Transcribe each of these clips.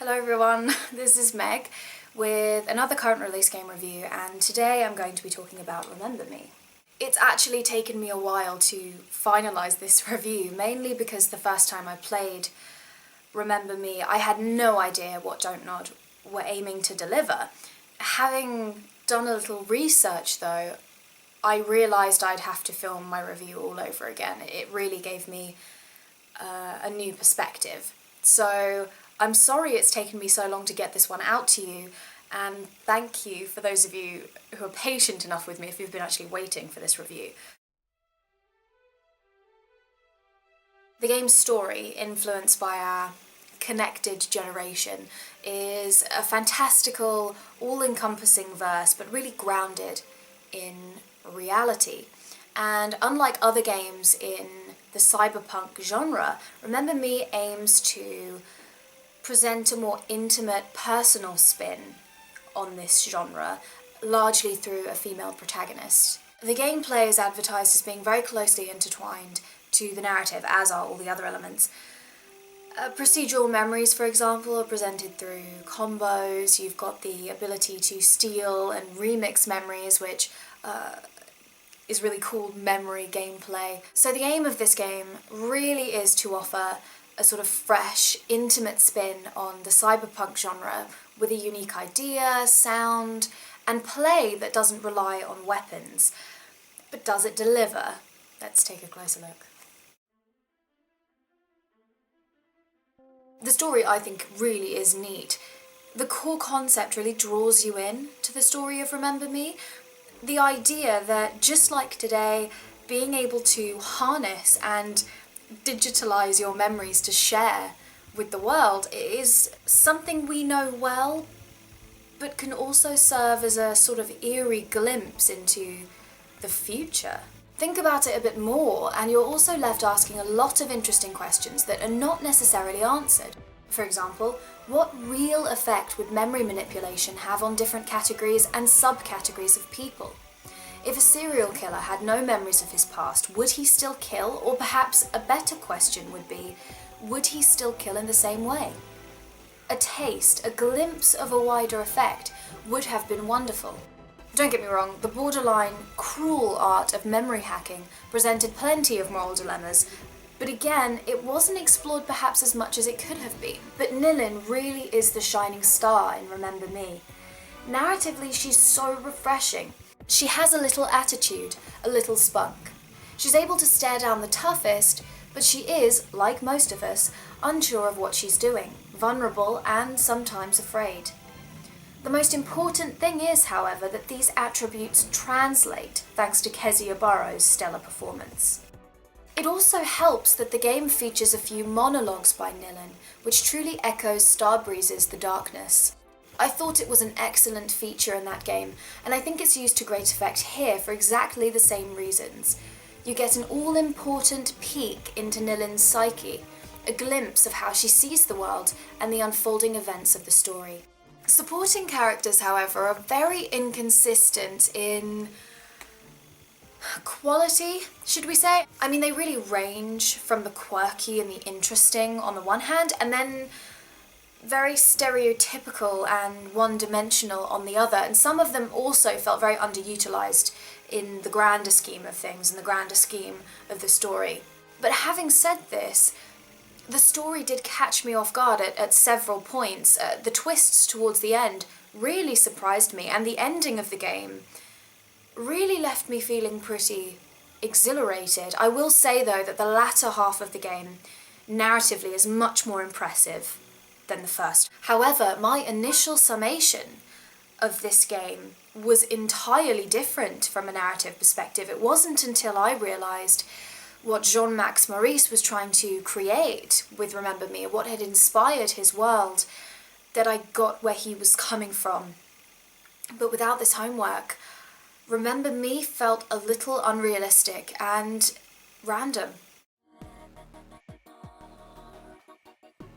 Hello everyone, this is Meg with another current release game review, and today I'm going to be talking about Remember Me. It's actually taken me a while to finalise this review, mainly because the first time I played Remember Me I had no idea what Dontnod were aiming to deliver. Having done a little research though, I realised I'd have to film my review all over again. It really gave me a new perspective. So I'm sorry it's taken me so long to get this one out to you, and thank you for those of you who are patient enough with me if you've been actually waiting for this review. The game's story, influenced by our connected generation, is a fantastical, all-encompassing verse, but really grounded in reality. And unlike other games in the cyberpunk genre, Remember Me aims to present a more intimate, personal spin on this genre, largely through a female protagonist. The gameplay is advertised as being very closely intertwined to the narrative, as are all the other elements. Procedural memories, for example, are presented through combos. You've got the ability to steal and remix memories, which is really cool memory gameplay. So the aim of this game really is to offer a sort of fresh, intimate spin on the cyberpunk genre with a unique idea, sound, and play that doesn't rely on weapons. But does it deliver? Let's take a closer look. The story, I think, really is neat. The core concept really draws you in to the story of Remember Me. The idea that, just like today, being able to harness and digitalize your memories to share with the world is something we know well, but can also serve as a sort of eerie glimpse into the future. Think about it a bit more, and you're also left asking a lot of interesting questions that are not necessarily answered. For example, what real effect would memory manipulation have on different categories and subcategories of people? If a serial killer had no memories of his past, would he still kill? Or perhaps a better question would be, would he still kill in the same way? A taste, a glimpse of a wider effect would have been wonderful. Don't get me wrong, the borderline cruel art of memory hacking presented plenty of moral dilemmas, but again, it wasn't explored perhaps as much as it could have been. But Nilin really is the shining star in Remember Me. Narratively, she's so refreshing. She has a little attitude, a little spunk. She's able to stare down the toughest, but she is, like most of us, unsure of what she's doing, vulnerable and sometimes afraid. The most important thing is, however, that these attributes translate thanks to Kezia Burrow's stellar performance. It also helps that the game features a few monologues by Nilin, which truly echoes Starbreeze's The Darkness. I thought it was an excellent feature in that game, and I think it's used to great effect here for exactly the same reasons. You get an all-important peek into Nilin's psyche, a glimpse of how she sees the world and the unfolding events of the story. Supporting characters, however, are very inconsistent in quality, should we say? I mean, they really range from the quirky and the interesting on the one hand, and then very stereotypical and one-dimensional on the other, and some of them also felt very underutilized in the grander scheme of things, in the grander scheme of the story. But having said this, the story did catch me off guard at several points. The twists towards the end really surprised me, and the ending of the game really left me feeling pretty exhilarated. I will say, though, that the latter half of the game, narratively, is much more impressive than the first. However, my initial summation of this game was entirely different from a narrative perspective. It wasn't until I realised what Jean-Max Maurice was trying to create with Remember Me, what had inspired his world, that I got where he was coming from. But without this homework, Remember Me felt a little unrealistic and random.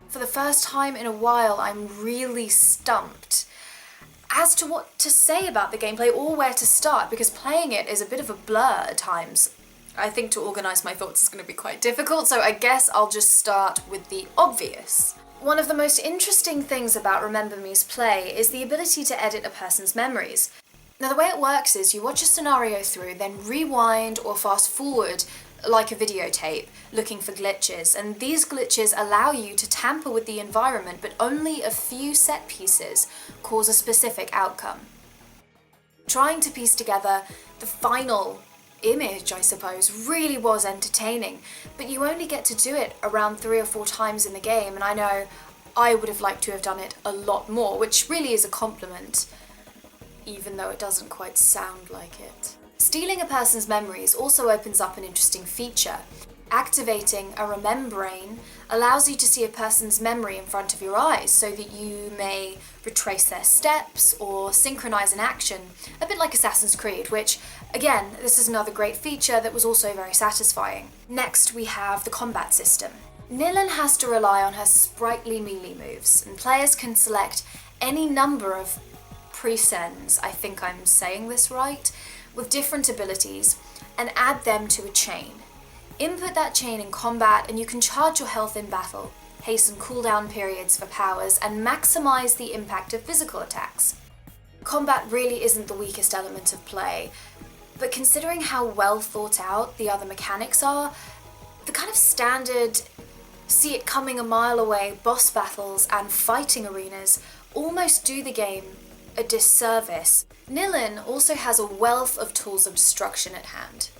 For the first time in a while, I'm really stumped as to what to say about the gameplay or where to start, because playing it is a bit of a blur at times. I think to organise my thoughts is going to be quite difficult, so I guess I'll just start with the obvious. One of the most interesting things about Remember Me's play is the ability to edit a person's memories. Now, the way it works is you watch a scenario through, then rewind or fast forward like a videotape, looking for glitches, and these glitches allow you to tamper with the environment, but only a few set pieces cause a specific outcome. Trying to piece together the final image, I suppose, really was entertaining, but you only get to do it around 3 or 4 times in the game, and I know I would have liked to have done it a lot more, which really is a compliment, even though it doesn't quite sound like it. Stealing a person's memories also opens up an interesting feature. Activating a Remembrain allows you to see a person's memory in front of your eyes so that you may retrace their steps or synchronize an action, a bit like Assassin's Creed, which, again, this is another great feature that was also very satisfying. Next, we have the combat system. Nilin has to rely on her sprightly melee moves, and players can select any number of presens, I think I'm saying this right, with different abilities, and add them to a chain. Input that chain in combat and you can charge your health in battle, hasten cooldown periods for powers, and maximize the impact of physical attacks. Combat really isn't the weakest element of play, but considering how well thought out the other mechanics are, the kind of standard see it coming a mile away boss battles and fighting arenas almost do the game a disservice. Nilin also has a wealth of tools of destruction at hand.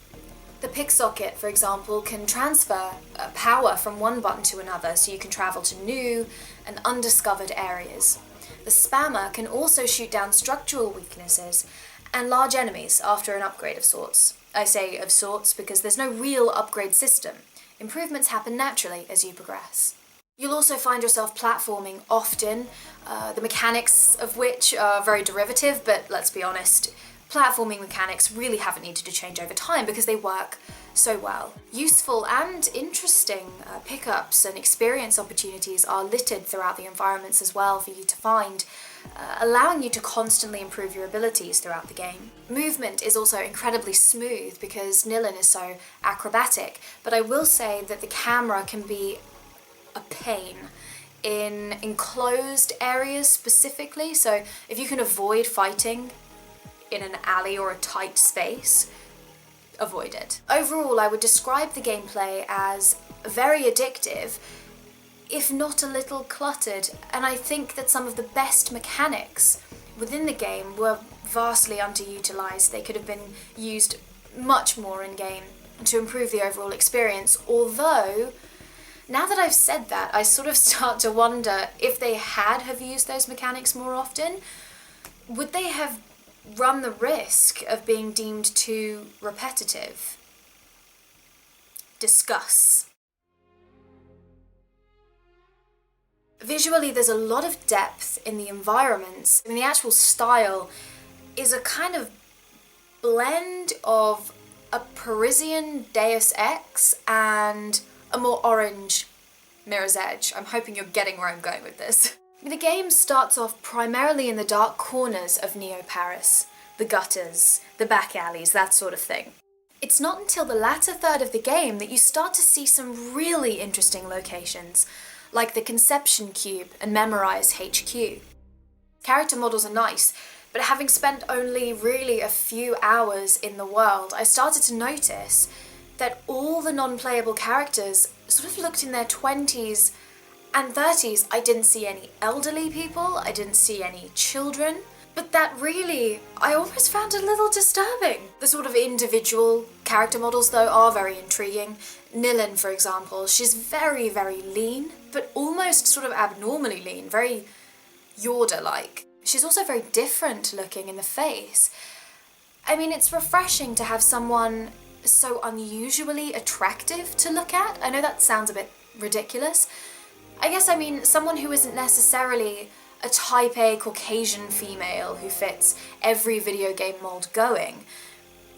The pick socket, for example, can transfer power from one button to another so you can travel to new and undiscovered areas. The spammer can also shoot down structural weaknesses and large enemies after an upgrade of sorts. I say of sorts because there's no real upgrade system. Improvements happen naturally as you progress. You'll also find yourself platforming often, the mechanics of which are very derivative, but let's be honest, platforming mechanics really haven't needed to change over time because they work so well. Useful and interesting pickups and experience opportunities are littered throughout the environments as well for you to find, allowing you to constantly improve your abilities throughout the game. Movement is also incredibly smooth because Nilin is so acrobatic, but I will say that the camera can be a pain in enclosed areas specifically, so if you can avoid fighting in an alley or a tight space, avoid it. Overall, I would describe the gameplay as very addictive, if not a little cluttered, and I think that some of the best mechanics within the game were vastly underutilized. They could have been used much more in game to improve the overall experience, although now that I've said that, I sort of start to wonder if they have used those mechanics more often, would they have run the risk of being deemed too repetitive? Discuss. Visually, there's a lot of depth in the environments. I mean, the actual style is a kind of blend of a Parisian Deus Ex and a more orange Mirror's Edge. I'm hoping you're getting where I'm going with this. The game starts off primarily in the dark corners of Neo-Paris, the gutters, the back alleys, that sort of thing. It's not until the latter third of the game that you start to see some really interesting locations, like the Conception Cube and Memorize HQ. Character models are nice, but having spent only really a few hours in the world, I started to notice that all the non-playable characters sort of looked in their 20s and 30s. I didn't see any elderly people, I didn't see any children, but that really, I almost found a little disturbing. The sort of individual character models, though, are very intriguing. Nilin, for example, she's very, very lean, but almost sort of abnormally lean, very Yoda-like. She's also very different looking in the face. I mean, it's refreshing to have someone so unusually attractive to look at. I know that sounds a bit ridiculous. I guess I mean someone who isn't necessarily a type A Caucasian female who fits every video game mold going.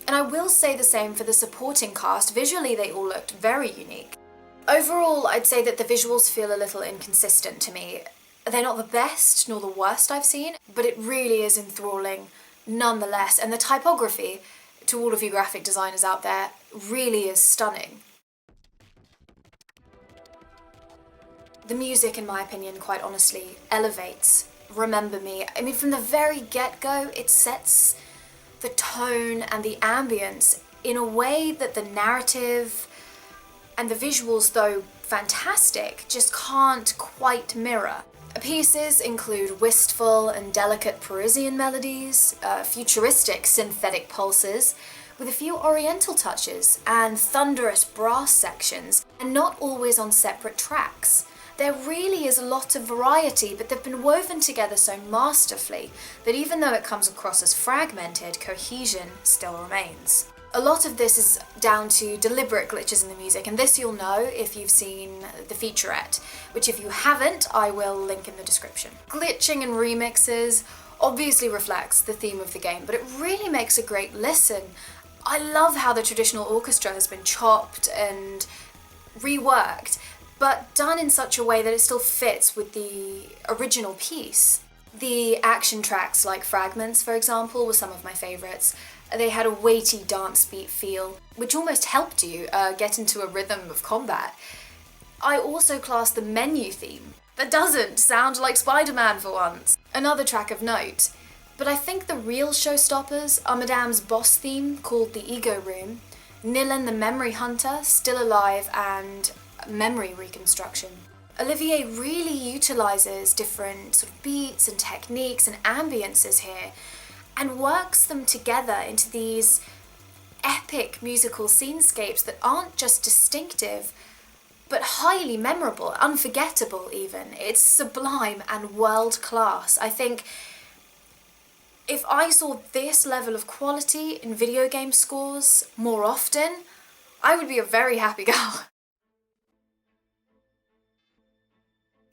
And I will say the same for the supporting cast. Visually, they all looked very unique. Overall, I'd say that the visuals feel a little inconsistent to me. They're not the best nor the worst I've seen, but it really is enthralling nonetheless. And the typography, to all of you graphic designers out there, really is stunning. The music, in my opinion, quite honestly, elevates Remember Me. I mean, from the very get-go, it sets the tone and the ambience in a way that the narrative and the visuals, though fantastic, just can't quite mirror. Pieces include wistful and delicate Parisian melodies, futuristic synthetic pulses, with a few oriental touches, and thunderous brass sections, and not always on separate tracks. There really is a lot of variety, but they've been woven together so masterfully that even though it comes across as fragmented, cohesion still remains. A lot of this is down to deliberate glitches in the music, and this you'll know if you've seen the Featurette, which if you haven't, I will link in the description. Glitching and remixes obviously reflects the theme of the game, but it really makes a great listen. I love how the traditional orchestra has been chopped and reworked, but done in such a way that it still fits with the original piece. The action tracks like Fragments, for example, were some of my favourites. They had a weighty dance beat feel, which almost helped you get into a rhythm of combat. I also class the menu theme. That doesn't sound like Spider-Man for once. Another track of note. But I think the real showstoppers are Madame's boss theme, called the Ego Room, Nilin the Memory Hunter, Still Alive, and Memory Reconstruction. Olivier really utilises different sort of beats and techniques and ambiences here, and works them together into these epic musical scenescapes that aren't just distinctive, but highly memorable, unforgettable even. It's sublime and world-class. I think if I saw this level of quality in video game scores more often, I would be a very happy girl.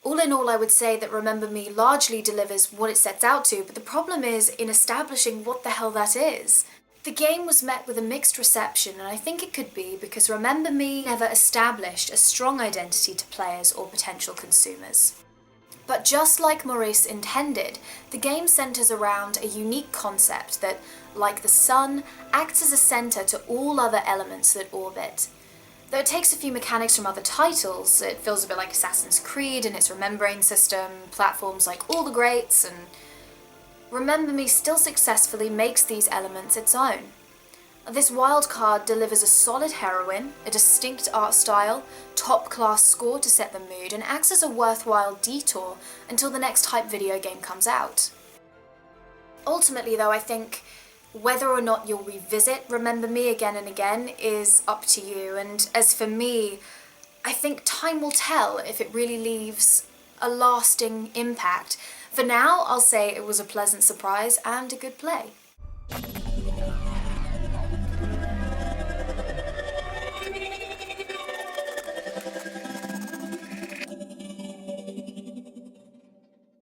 All in all, I would say that Remember Me largely delivers what it sets out to, but the problem is in establishing what the hell that is. The game was met with a mixed reception, and I think it could be because Remember Me never established a strong identity to players or potential consumers. But just like Maurice intended, the game centres around a unique concept that, like the sun, acts as a centre to all other elements that orbit. Though it takes a few mechanics from other titles, it feels a bit like Assassin's Creed in its remembering system, platforms like All the Greats, and Remember Me still successfully makes these elements its own. This wildcard delivers a solid heroine, a distinct art style, top-class score to set the mood, and acts as a worthwhile detour until the next hype video game comes out. Ultimately though, I think whether or not you'll revisit Remember Me again and again is up to you, and as for me, I think time will tell if it really leaves a lasting impact. For now, I'll say it was a pleasant surprise and a good play.